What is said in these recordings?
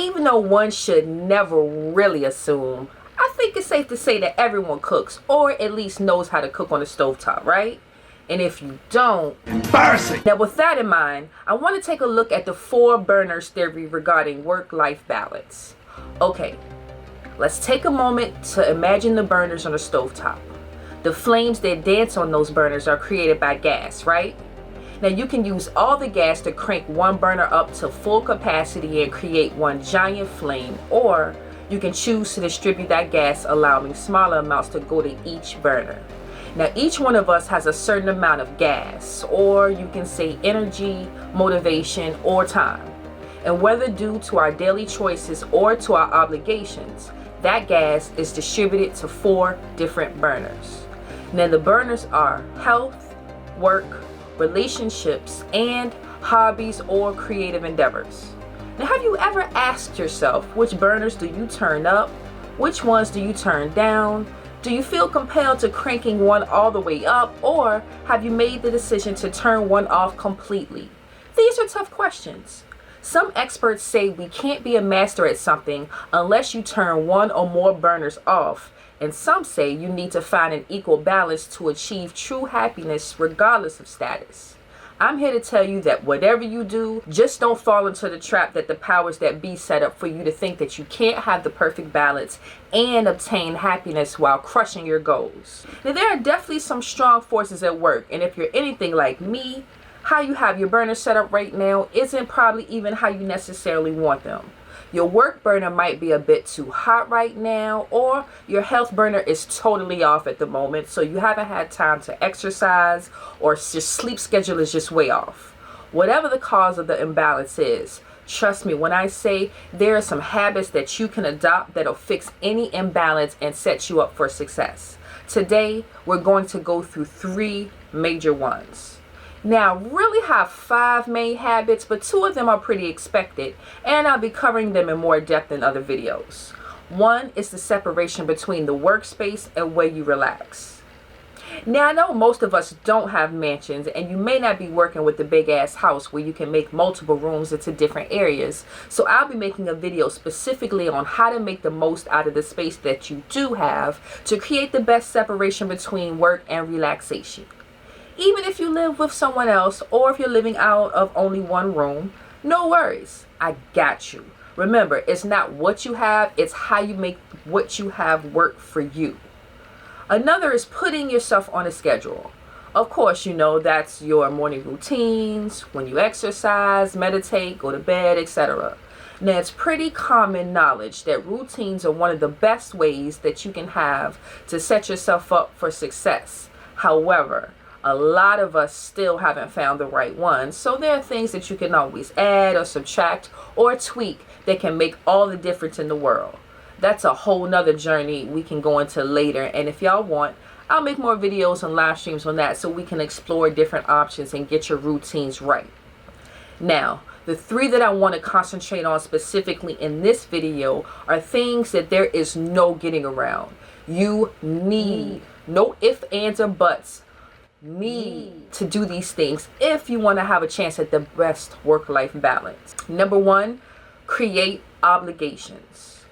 even though one should never really assume, I think it's safe to say that everyone cooks, or at least knows how to cook on the stovetop, right? And if you don't, embarrassing. Now with that in mind, I want to take a look at the 4 burners theory regarding work-life balance. Okay, let's take a moment to imagine the burners on the stovetop. The flames that dance on those burners are created by gas, right? Now you can use all the gas to crank one burner up to full capacity and create one giant flame, or you can choose to distribute that gas, allowing smaller amounts to go to each burner. Now each one of us has a certain amount of gas, or you can say energy, motivation, or time. And whether due to our daily choices or to our obligations, that gas is distributed to 4 different burners. Now the burners are health, work, relationships, and hobbies or creative endeavors. Now have you ever asked yourself, which burners do you turn up? Which ones do you turn down? Do you feel compelled to cranking one all the way up, or have you made the decision to turn one off completely? These are tough questions. Some experts say we can't be a master at something unless you turn one or more burners off, and some say you need to find an equal balance to achieve true happiness regardless of status. I'm here to tell you that whatever you do, just don't fall into the trap that the powers that be set up for you to think that you can't have the perfect balance and obtain happiness while crushing your goals. Now there are definitely some strong forces at work, and if you're anything like me, how you have your burners set up right now isn't probably even how you necessarily want them. Your work burner might be a bit too hot right now, or your health burner is totally off at the moment, so you haven't had time to exercise, or your sleep schedule is just way off. Whatever the cause of the imbalance is, trust me when I say there are some habits that you can adopt that'll fix any imbalance and set you up for success. Today, we're going to go through 3 major ones. Now, I really have 5 main habits, but 2 of them are pretty expected, and I'll be covering them in more depth in other videos. One is the separation between the workspace and where you relax. Now, I know most of us don't have mansions, and you may not be working with the big ass house where you can make multiple rooms into different areas, so I'll be making a video specifically on how to make the most out of the space that you do have to create the best separation between work and relaxation. Even if you live with someone else, or if you're living out of only one room, no worries. I got you. Remember, it's not what you have, it's how you make what you have work for you. Another is putting yourself on a schedule. Of course, you know that's your morning routines, when you exercise, meditate, go to bed, etc. Now, it's pretty common knowledge that routines are one of the best ways that you can have to set yourself up for success. However, a lot of us still haven't found the right one, so there are things that you can always add or subtract or tweak that can make all the difference in the world. That's a whole nother journey we can go into later, and if y'all want, I'll make more videos and live streams on that so we can explore different options and get your routines right. Now, the 3 that I want to concentrate on specifically in this video are things that there is no getting around. You need, no ifs, ands, or buts, need to do these things if you want to have a chance at the best work-life balance. Number 1, create obligations.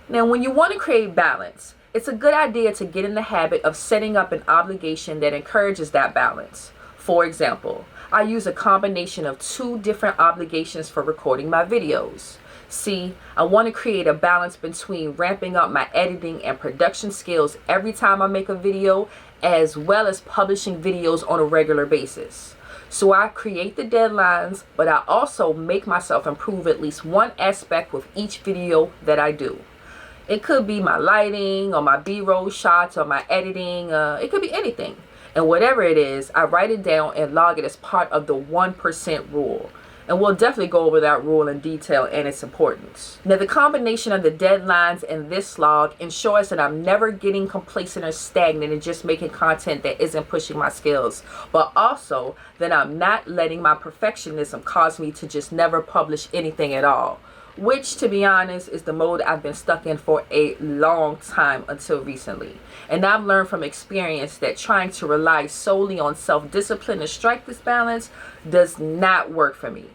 Now, when you want to create balance, it's a good idea to get in the habit of setting up an obligation that encourages that balance. For example, I use a combination of 2 different obligations for recording my videos. See, I want to create a balance between ramping up my editing and production skills every time I make a video, as well as publishing videos on a regular basis. So I create the deadlines, but I also make myself improve at least one aspect with each video that I do. It could be my lighting, or my B-roll shots, or my editing. It could be anything. And whatever it is, I write it down and log it as part of the 1% rule. And we'll definitely go over that rule in detail and its importance. Now, the combination of the deadlines and this log ensures that I'm never getting complacent or stagnant and just making content that isn't pushing my skills, but also that I'm not letting my perfectionism cause me to just never publish anything at all, which, to be honest, is the mode I've been stuck in for a long time until recently. And I've learned from experience that trying to rely solely on self-discipline to strike this balance does not work for me.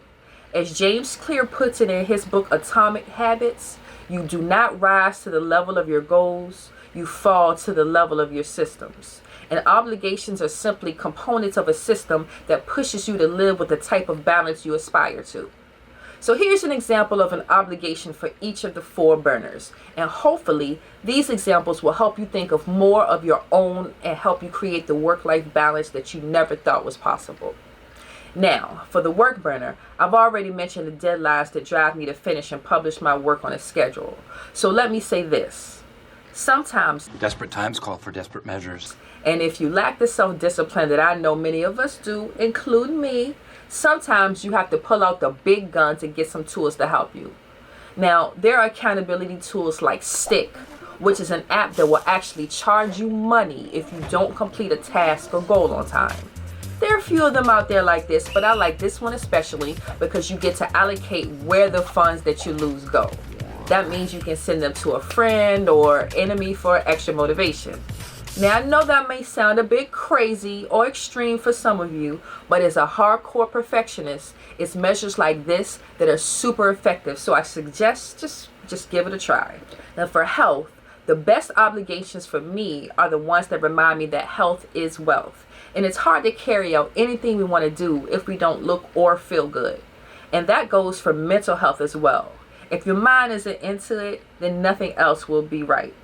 As James Clear puts it in his book Atomic Habits, you do not rise to the level of your goals, you fall to the level of your systems. And obligations are simply components of a system that pushes you to live with the type of balance you aspire to. So here's an example of an obligation for each of the 4 burners. And hopefully these examples will help you think of more of your own and help you create the work-life balance that you never thought was possible. Now, for the work burner, I've already mentioned the deadlines that drive me to finish and publish my work on a schedule. So let me say this. Sometimes desperate times call for desperate measures. And if you lack the self-discipline that I know many of us do, including me, sometimes you have to pull out the big gun to get some tools to help you. Now, there are accountability tools like Stick, which is an app that will actually charge you money if you don't complete a task or goal on time. There are a few of them out there like this, but I like this one especially because you get to allocate where the funds that you lose go. That means you can send them to a friend or enemy for extra motivation. Now, I know that may sound a bit crazy or extreme for some of you, but as a hardcore perfectionist, it's measures like this that are super effective. So I suggest just give it a try. Now, for health, the best obligations for me are the ones that remind me that health is wealth. And it's hard to carry out anything we want to do if we don't look or feel good. And that goes for mental health as well. If your mind isn't into it, then nothing else will be right.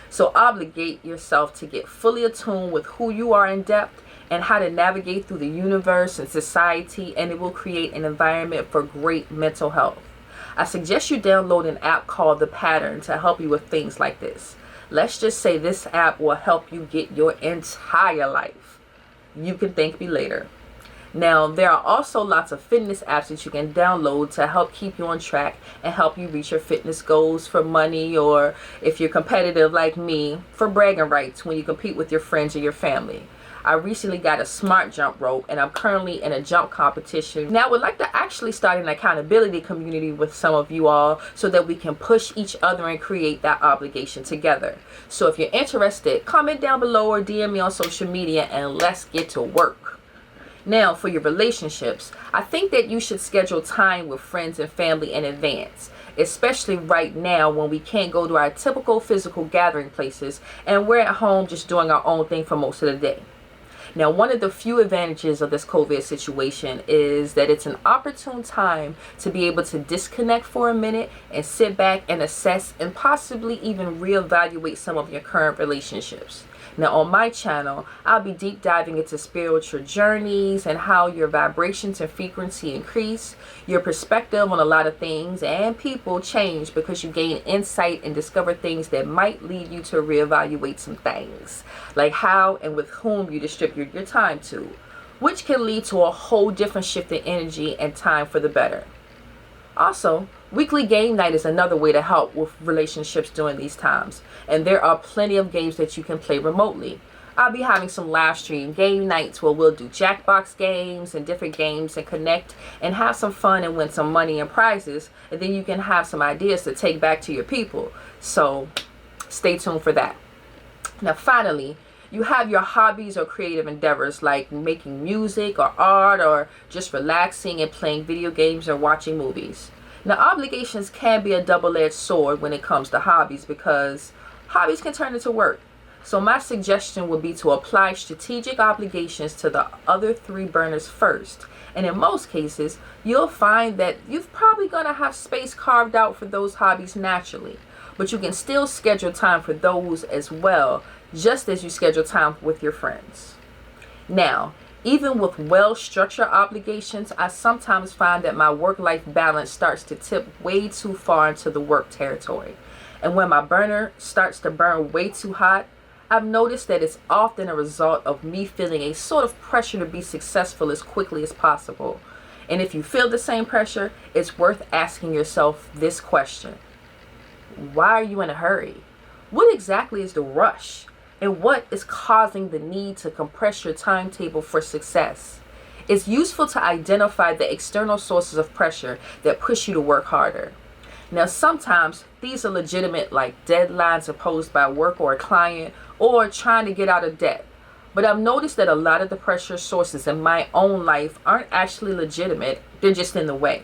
So obligate yourself to get fully attuned with who you are in depth and how to navigate through the universe and society, and it will create an environment for great mental health. I suggest you download an app called The Pattern to help you with things like this. Let's just say this app will help you get your entire life. You can thank me later. Now, there are also lots of fitness apps that you can download to help keep you on track and help you reach your fitness goals for money, or if you're competitive like me, for bragging rights when you compete with your friends or your family. I recently got a smart jump rope and I'm currently in a jump competition. Now I would like to actually start an accountability community with some of you all so that we can push each other and create that obligation together. So if you're interested, comment down below or DM me on social media and let's get to work. Now, for your relationships, I think that you should schedule time with friends and family in advance, especially right now when we can't go to our typical physical gathering places and we're at home just doing our own thing for most of the day. Now, one of the few advantages of this COVID situation is that it's an opportune time to be able to disconnect for a minute and sit back and assess and possibly even reevaluate some of your current relationships. Now, on my channel, I'll be deep diving into spiritual journeys and how your vibrations and frequency increase, your perspective on a lot of things and people change because you gain insight and discover things that might lead you to reevaluate some things, like how and with whom you distribute your time to, which can lead to a whole different shift in energy and time for the better. Also, weekly game night is another way to help with relationships during these times, and there are plenty of games that you can play remotely. I'll be having some live stream game nights where we'll do Jackbox games and different games and connect and have some fun and win some money and prizes, and then you can have some ideas to take back to your people. So stay tuned for that. Now finally, you have your hobbies or creative endeavors like making music or art or just relaxing and playing video games or watching movies. Now, obligations can be a double-edged sword when it comes to hobbies because hobbies can turn into work. So my suggestion would be to apply strategic obligations to the other 3 burners first. And in most cases, you'll find that you're probably going to have space carved out for those hobbies naturally. But you can still schedule time for those as well, just as you schedule time with your friends. Now, even with well-structured obligations, I sometimes find that my work-life balance starts to tip way too far into the work territory. And when my burner starts to burn way too hot, I've noticed that it's often a result of me feeling a sort of pressure to be successful as quickly as possible. And if you feel the same pressure, it's worth asking yourself this question. Why are you in a hurry? What exactly is the rush? And what is causing the need to compress your timetable for success? It's useful to identify the external sources of pressure that push you to work harder. Now, sometimes these are legitimate, like deadlines imposed by work or a client, or trying to get out of debt. But I've noticed that a lot of the pressure sources in my own life aren't actually legitimate, they're just in the way.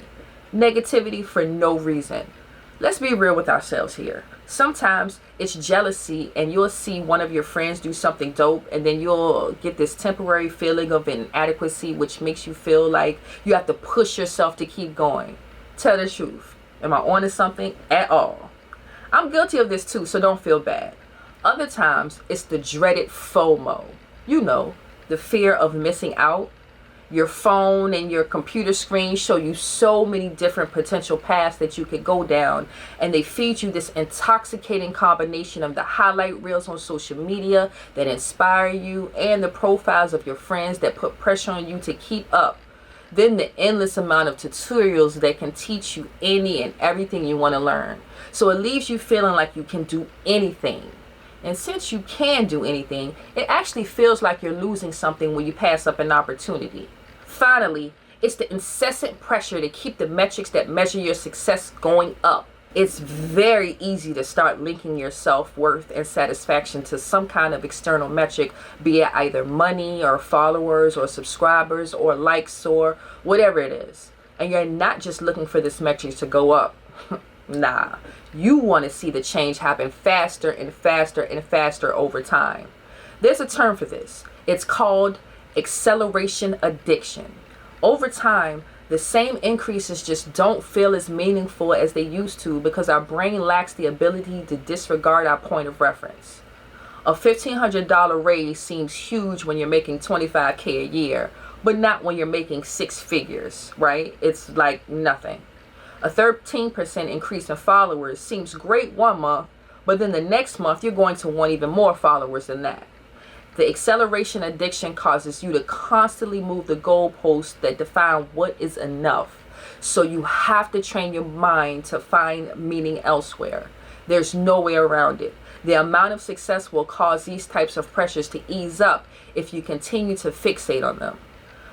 negativity for no reason. Let's be real with ourselves here. Sometimes it's jealousy, and you'll see one of your friends do something dope, and then you'll get this temporary feeling of inadequacy, which makes you feel like you have to push yourself to keep going. Tell the truth. Am I on to something at all? I'm guilty of this too, so don't feel bad. Other times, it's the dreaded FOMO. You know, the fear of missing out. Your phone and your computer screen show you so many different potential paths that you could go down, and they feed you this intoxicating combination of the highlight reels on social media that inspire you and the profiles of your friends that put pressure on you to keep up. Then the endless amount of tutorials that can teach you any and everything you want to learn. So it leaves you feeling like you can do anything. And since you can do anything, it actually feels like you're losing something when you pass up an opportunity. Finally, it's the incessant pressure to keep the metrics that measure your success going up. It's very easy to start linking your self-worth and satisfaction to some kind of external metric, be it either money or followers or subscribers or likes or whatever it is. And you're not just looking for this metric to go up. Nah, you want to see the change happen faster and faster and faster over time. There's a term for this. It's called acceleration addiction. Over time, the same increases just don't feel as meaningful as they used to because our brain lacks the ability to disregard our point of reference. A $1,500 raise seems huge when you're making $25K a year, but not when you're making six figures, right? It's like nothing. A 13% increase in followers seems great one month, but then the next month you're going to want even more followers than that. The acceleration addiction causes you to constantly move the goalposts that define what is enough. So you have to train your mind to find meaning elsewhere. There's no way around it. The amount of success will cause these types of pressures to ease up if you continue to fixate on them.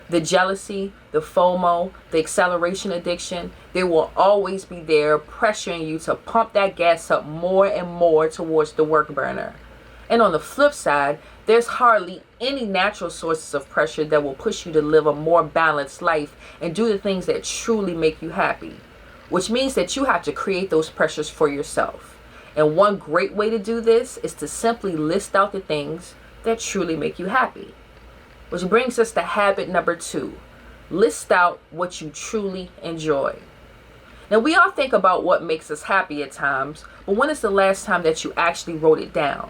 The jealousy, the FOMO, the acceleration addiction, they will always be there pressuring you to pump that gas up more and more towards the work burner. And on the flip side, there's hardly any natural sources of pressure that will push you to live a more balanced life and do the things that truly make you happy, which means that you have to create those pressures for yourself. And one great way to do this is to simply list out the things that truly make you happy. Which brings us to habit number 2. List out what you truly enjoy. Now, we all think about what makes us happy at times, but when is the last time that you actually wrote it down?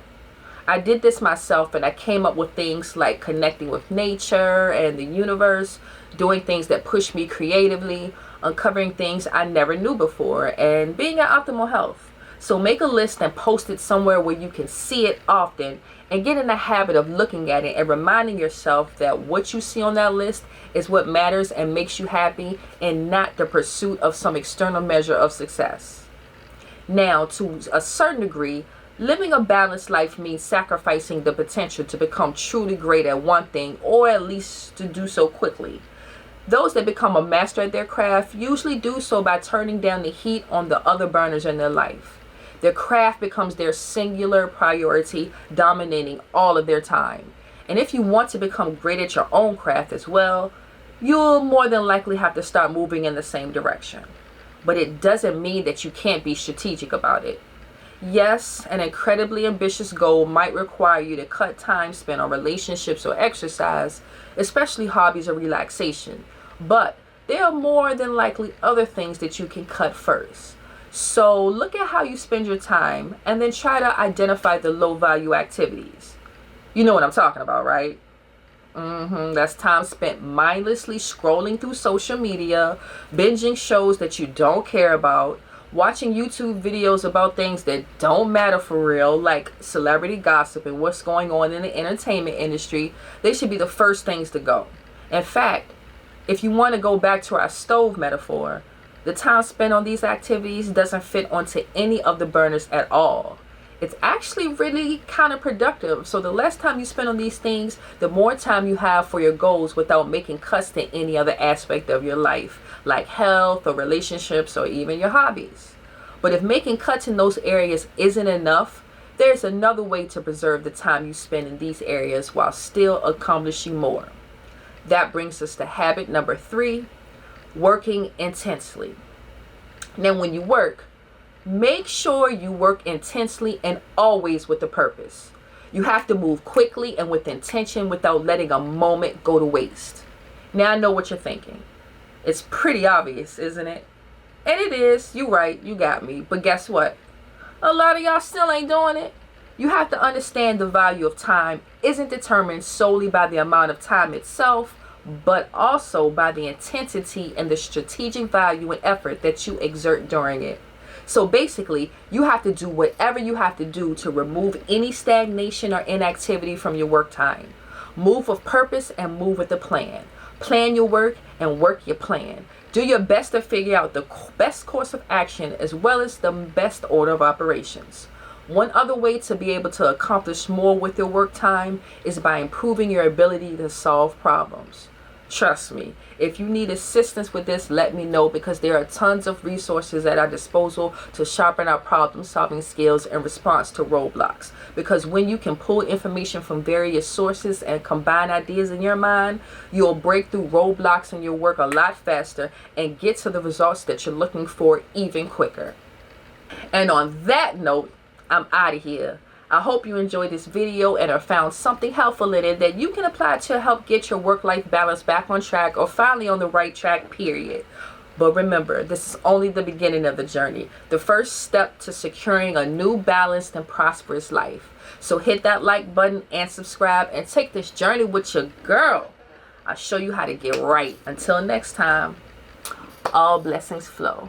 I did this myself, and I came up with things like connecting with nature and the universe, doing things that push me creatively, uncovering things I never knew before, and being in optimal health. So make a list and post it somewhere where you can see it often, and get in the habit of looking at it and reminding yourself that what you see on that list is what matters and makes you happy, and not the pursuit of some external measure of success. Now, to a certain degree, living a balanced life means sacrificing the potential to become truly great at one thing, or at least to do so quickly. Those that become a master at their craft usually do so by turning down the heat on the other burners in their life. Their craft becomes their singular priority, dominating all of their time. And if you want to become great at your own craft as well, you'll more than likely have to start moving in the same direction. But it doesn't mean that you can't be strategic about it. Yes, an incredibly ambitious goal might require you to cut time spent on relationships or exercise, especially hobbies or relaxation. But there are more than likely other things that you can cut first. So look at how you spend your time and then try to identify the low value activities. You know what I'm talking about, right? That's time spent mindlessly scrolling through social media, binging shows that you don't care about, watching YouTube videos about things that don't matter for real, like celebrity gossip and what's going on in the entertainment industry. They should be the first things to go. In fact, if you want to go back to our stove metaphor, the time spent on these activities doesn't fit onto any of the burners at all. It's actually really counterproductive. So the less time you spend on these things, the more time you have for your goals without making cuts to any other aspect of your life, like health or relationships or even your hobbies. But if making cuts in those areas isn't enough, there's another way to preserve the time you spend in these areas while still accomplishing more. That brings us to habit number 3, working intensely. Now, when you work, make sure you work intensely and always with a purpose. You have to move quickly and with intention without letting a moment go to waste. Now, I know what you're thinking. It's pretty obvious, isn't it? And it is. You're right. You got me. But guess what? A lot of y'all still ain't doing it. You have to understand the value of time isn't determined solely by the amount of time itself, but also by the intensity and the strategic value and effort that you exert during it. So basically, you have to do whatever you have to do to remove any stagnation or inactivity from your work time. Move with purpose and move with a plan. Plan your work and work your plan. Do your best to figure out the best course of action as well as the best order of operations. One other way to be able to accomplish more with your work time is by improving your ability to solve problems. Trust me, if you need assistance with this, let me know, because there are tons of resources at our disposal to sharpen our problem solving skills in response to roadblocks. Because when you can pull information from various sources and combine ideas in your mind, you'll break through roadblocks in your work a lot faster and get to the results that you're looking for even quicker. And on that note, I'm out of here. I hope you enjoyed this video and have found something helpful in it that you can apply to help get your work-life balance back on track or finally on the right track, period. But remember, this is only the beginning of the journey, the first step to securing a new balanced and prosperous life. So hit that like button and subscribe and take this journey with your girl. I'll show you how to get right. Until next time, all blessings flow.